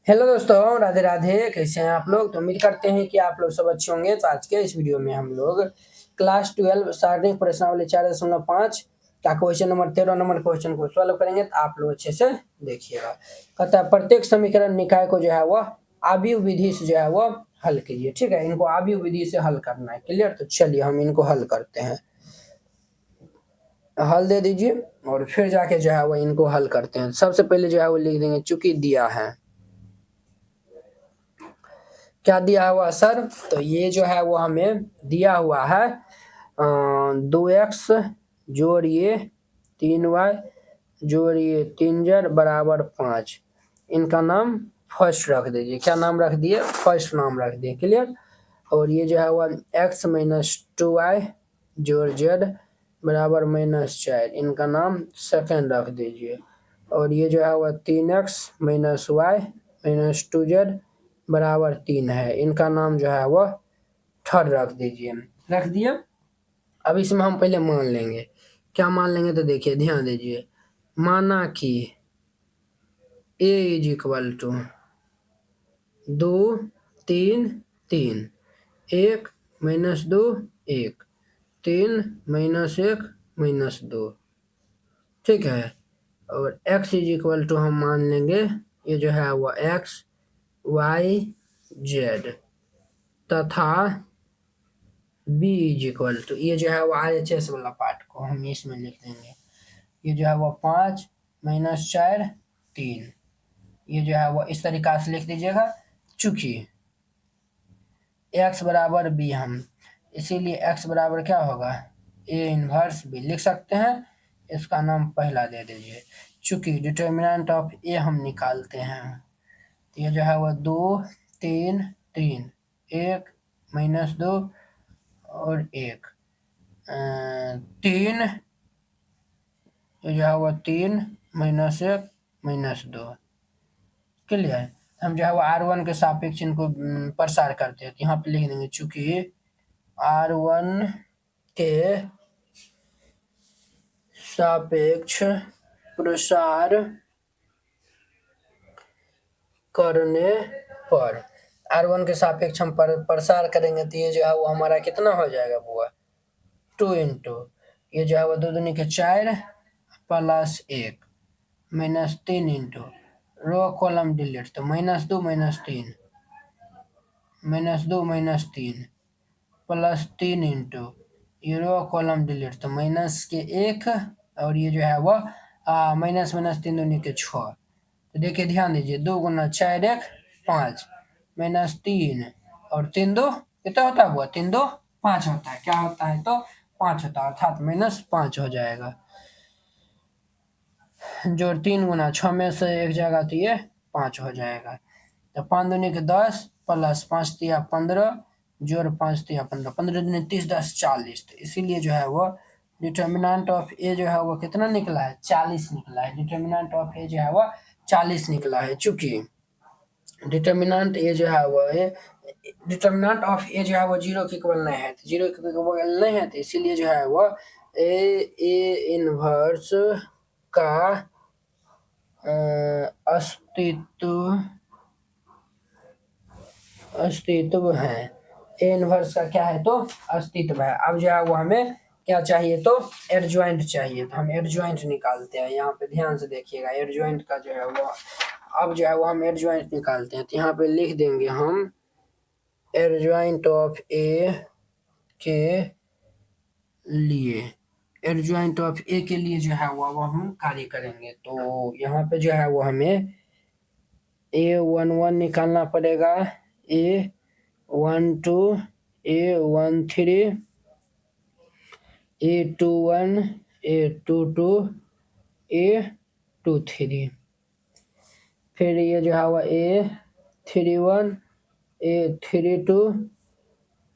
Hello दोस्तों, राधे राधे। कैसे हैं आप लोग? तो उम्मीद करते हैं कि आप लोग सब अच्छे होंगे। तो आज के इस वीडियो में हम लोग क्लास 12 सारणिक प्रश्नावली 4.5 का क्वेश्चन नंबर 13 नंबर क्वेश्चन को सॉल्व करेंगे। तो आप लोग अच्छे से देखिएगा। कहता है प्रत्येक समीकरण निकाय को जो है वह आव्यूह विधि से जो है वह हल कीजिए। ठीक है, इनको आव्यूह विधि से हल करना है। क्लियर? तो चलिए हम इनको हल करते हैं। हल दे दीजिए और फिर जाके जो है वह इनको हल करते हैं। सबसे पहले जो है वो लिख देंगे चूंकि दिया है। क्या दिया हुआ सर? तो ये जो है वो हमें दिया हुआ है 2x जोड़िए 3y जोड़िए 3z बराबर 5। इनका नाम फर्स्ट रख दीजिए। क्या नाम रख दिए? फर्स्ट नाम रख दिए। क्लियर? और ये जो है वो x माइनस 2y जोड़ z बराबर -4। इनका नाम सेकेंड रख दीजिए। और ये जो है वह 3x minus Y minus 2z बराबर 3 है। इनका नाम जो है वह थर्ड रख दीजिए। रख दिया। अब इसमें हम पहले मान लेंगे। क्या मान लेंगे? तो देखिए ध्यान दीजिए। माना कि a is equal to 2 3 3 1 minus 2 1 3 minus 1 minus 2। ठीक है। और x इज इक्वल टू हम मान लेंगे ये जो है वो x y z तथा b इज इक्वल टू ये जो है वो RHS वाला पार्ट को हम इसमें लिख देंगे। ये जो है वो 5 माइनस 4 3। ये जो है वो इस तरीका से लिख दीजिएगा। चूंकि x बराबर b हम इसीलिए x बराबर क्या होगा a इनवर्स b लिख सकते हैं। इसका नाम पहला दे दीजिए। चूंकि डिटर्मिनेंट ऑफ a हम निकालते हैं। तो ये जो है वो 2 3 3 1 माइनस 2 और 1 3। ये जो है वो 3 माइनस 1 माइनस 2। क्लियर? हम जो है वो R1 के सापेक्ष इनको प्रसार करते हैं। तो यहाँ पे लिख देंगे चूंकि R1 के सापेक्ष प्रसार करने पर R1 के सापेक्ष हम प्रसार करेंगे तो ये जो है वो हमारा कितना हो जाएगा बुआ? 2 इंटू ये जो है वो 2 दूनी के 4 plus 1 minus 3 into row column delete तो -2 -3 -2 -3 प्लस 3 इंटू ये रो कॉलम डिलीट तो माइनस के 1 और ये जो है वो माइनस माइनस 3 दूनी के 6। तो देखिए ध्यान दीजिए 2 गुना 4 1 5 -3 और 3 2 कितना होता है? वो 3 2 5 होता है। क्या होता है? तो 5 होता है अर्थात -5 हो जाएगा। जो 3 गुना 6 में से एक जाएगा तो ये 5 हो जाएगा। तो 5 दूनी के 10 प्लस 5 तिया 15 जोड़ 5 तिया 15 15 दूनी 30 10 40। तो इसीलिए जो है वो डिटर्मिनेंट ऑफ ए जो है वो कितना निकला है? 40 निकला है। डिटर्मिनेंट ऑफ ए जो है वो 40 निकला है। चूंकि डिटर्मिनेंट ए जो है वो डिटर्मिनेंट ऑफ ए जो है वो 0 के इक्वल नहीं है। 0 के इक्वल नहीं है तो इसीलिए जो है वो ए इनवर्स का अस्तित्व है। ए इनवर्स का क्या है? तो अस्तित्व है। अब जो है वो हमें क्या चाहिए? तो एडजॉइंट चाहिए। तो हम एडजॉइंट निकालते हैं। यहाँ पे ध्यान से देखिएगा एडजॉइंट का जो है वो अब जो है वो हम एडजॉइंट निकालते हैं। तो यहाँ पे लिख देंगे हम एडजॉइंट ऑफ ए के लिए एडजॉइंट ऑफ ए के लिए जो है वो हम कार्य करेंगे। तो यहाँ पे जो है वो हमें A11 निकालना पड़ेगा A12 A13 A21 A22 A23। फिर ये जो है वो A31 A32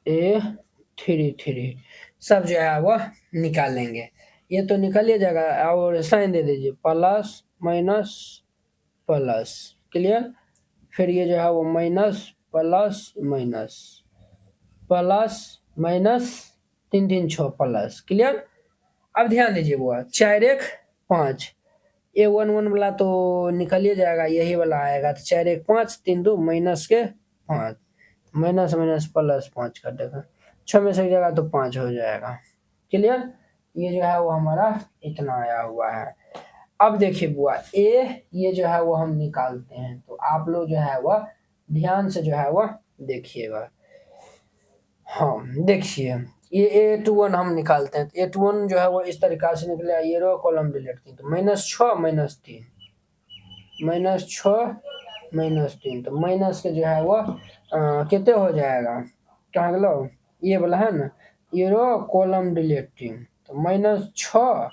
A33 सब जो है वो निकालेंगे। ये तो निकल ही जाएगा और साइन दे दीजिए प्लस माइनस प्लस। क्लियर? फिर ये जो है वो minus plus minus plus minus 3 3 6 plus. Clear? अब ध्यान दीजिए वो 4 1 5 ये 1 1 वाला तो निकल ही जाएगा, यही वाला आएगा। तो 4 1 5, 3 2 माइनस के 5, माइनस माइनस प्लस 5 कर देगा, 6 में से एक जगह तो 5 हो जाएगा। क्लियर? ये जो है वो हमारा इतना आया हुआ है। अब देखिए बुआ ए ये जो है वो हम निकालते हैं, तो आप लोग जो है वह ध्यान से जो है वह देखिएगा। हाँ देखिए, ये A21 हम निकालते हैं, तो A21 जो है वो इस तरीका से निकलेगा। ये रो कॉलम डिलीट की, तो -6 -3, -6 -3, तो माइनस के जो है वो कितने हो जाएगा, कहाँ गलो, ये वाला है ना, ये रो कॉलम डिलीटिंग, तो -6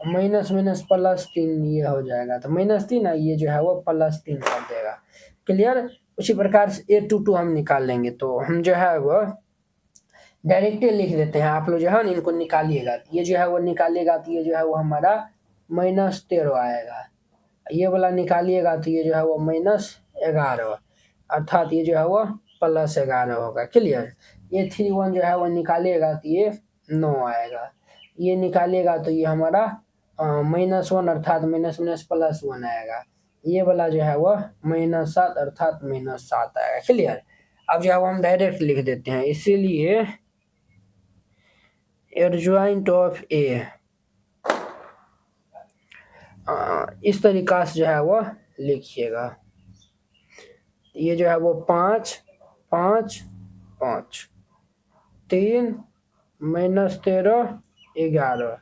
माइनस माइनस +3 ये हो जाएगा, तो -3 है, ये जो है वो +3 कर देगा। क्लियर? उसी प्रकार से A22 हम निकाल लेंगे, तो हम जो है वो डायरेक्टली लिख देते हैं, आप लोग जो है ना इनको निकालिएगा। ये जो है वो निकालिएगा तो ये जो है वो हमारा -13 आएगा। ये वाला निकालिएगा तो ये जो है वो -11, अर्थात ये जो है वो +11 होगा। क्लियर? ये 31 जो है वो निकालिएगा तो ये 9 आएगा। ये निकालिएगा तो ये हमारा -1 अर्थात माइनस माइनस +1 आएगा। ये वाला जो है वो -7 अर्थात -7 आएगा। क्लियर? अब जो है वो हम डायरेक्ट लिख देते हैं, इसीलिए एडजॉइंट ऑफ ए इस तरीका से जो है वो लिखिएगा। ये जो है वो 5 5 5, 3 -13 11,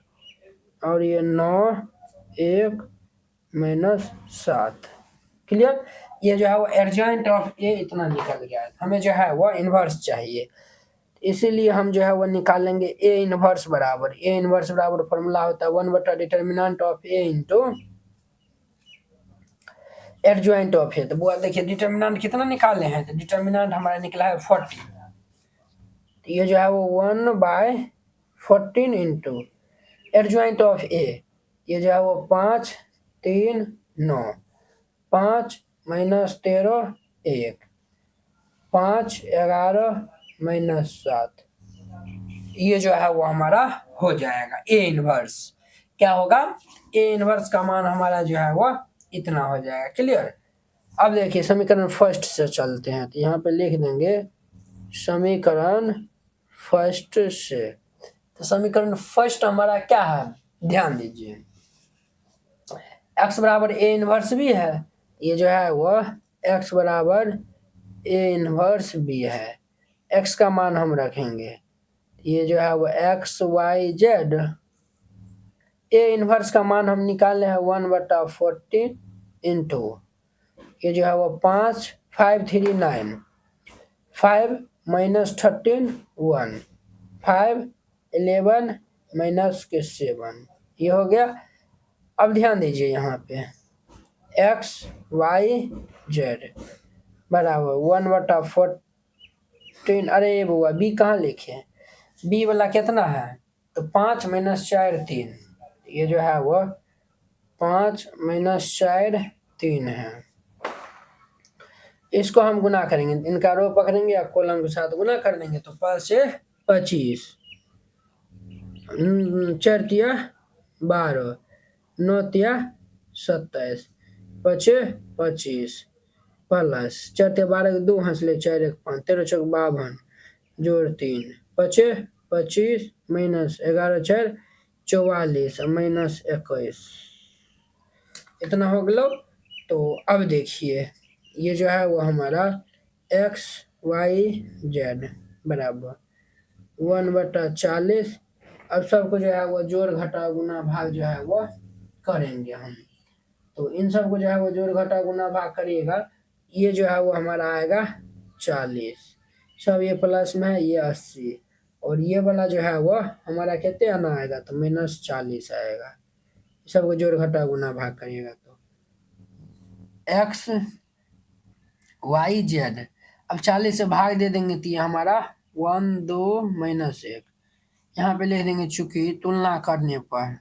और ये 9 1 -7। क्लियर? ये जो है वो एडजॉइंट ऑफ ए इतना निकल गया है। हमें जो है वो इन्वर्स चाहिए, इसीलिए हम जो है वो निकालेंगे ए इनवर्स बराबर फॉर्मूला होता है 1 बटा determinant of A into adjoint of A. तो बुआ देखिए डिटर्मिनेंट कितना निकाले हैं, तो डिटर्मिनेंट हमारा निकला है 40, तो ये जो है वो 1/14 इंटू एडजॉइंट ऑफ ए, ये जो है वो 5 3 9, 5 -13 1, 5 11 -7, ये जो है वो हमारा हो जाएगा ए इनवर्स। क्या होगा? ए इनवर्स का मान हमारा जो है वो इतना हो जाएगा। क्लियर? अब देखिए समीकरण फर्स्ट से चलते हैं, तो यहाँ पे लिख देंगे समीकरण फर्स्ट से। तो समीकरण फर्स्ट हमारा क्या है, ध्यान दीजिए, x बराबर ए इनवर्स भी है, ये जो है वो x बराबर ए इनवर्स भी है। x का मान हम रखेंगे, ये जो है वो XYZ, ए इनवर्स का मान हम निकाले हैं 1/14 इंटू, ये जो है वो 5 5 3 9, 5 -13 1, 5 11 -7, ये हो गया। अब ध्यान दीजिए यहाँ पे XYZ बराबर 1/14, अरे बुआ बी कहाँ लिखे, बी वाला कितना है, तो 5 -4 3, ये जो है वो 5 -4 3 है। इसको हम गुना करेंगे, इनका रो पकड़ेंगे या कॉलम के साथ गुना कर देंगे, तो 5 से 25, 4 तिया 12, 9 तिया 27, 5 25 प्लस 4 तिया 12 2 हंस ले 4 1 5, 13 चौक 52 जोड़ 3 5 25 -11 4 44 -21, इतना हो गया। तो अब देखिए ये जो है वो हमारा XYZ बराबर 1/40, अब सबको जो है वो जोड़ घटा गुना भाग जो है वो करेंगे हम, तो इन सबको जो है वो जोड़ घटा गुना भाग करिएगा, ये जो है वो हमारा आएगा 40, सब ये प्लस में है, ये 80, और ये वाला जो है वो हमारा कितने आना आएगा, तो -40 आएगा। सबको जोड़ घटा गुना भाग करिएगा तो XYZ, अब 40 से भाग दे देंगे तो ये हमारा 1 2 -1, यहाँ पे लिख देंगे चूंकि तुलना करने पर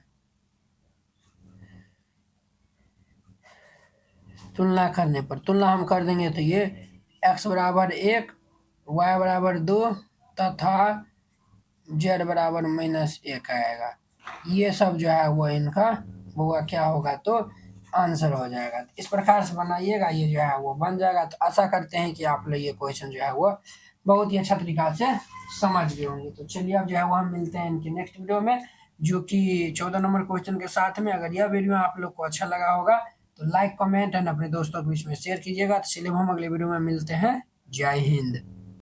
तुलना हम कर देंगे, तो ये x बराबर 1, y बराबर 2 तथा z बराबर -1 आएगा। ये सब जो है वो इनका वो क्या होगा, तो आंसर हो जाएगा। इस प्रकार से बनाइएगा, ये जो है वो बन जाएगा। तो आशा करते हैं कि आप लोग ये क्वेश्चन जो है वो बहुत ही अच्छा तरीका से समझ गए होंगे। तो चलिए अब जो है वो हम मिलते हैं इनके नेक्स्ट वीडियो में, जो कि 14 नंबर क्वेश्चन के साथ में। अगर यह वीडियो आप लोग को अच्छा लगा होगा तो लाइक कमेंट एंड अपने दोस्तों के बीच में शेयर कीजिएगा। तो चलिए हम अगले वीडियो में मिलते हैं। जय हिंद।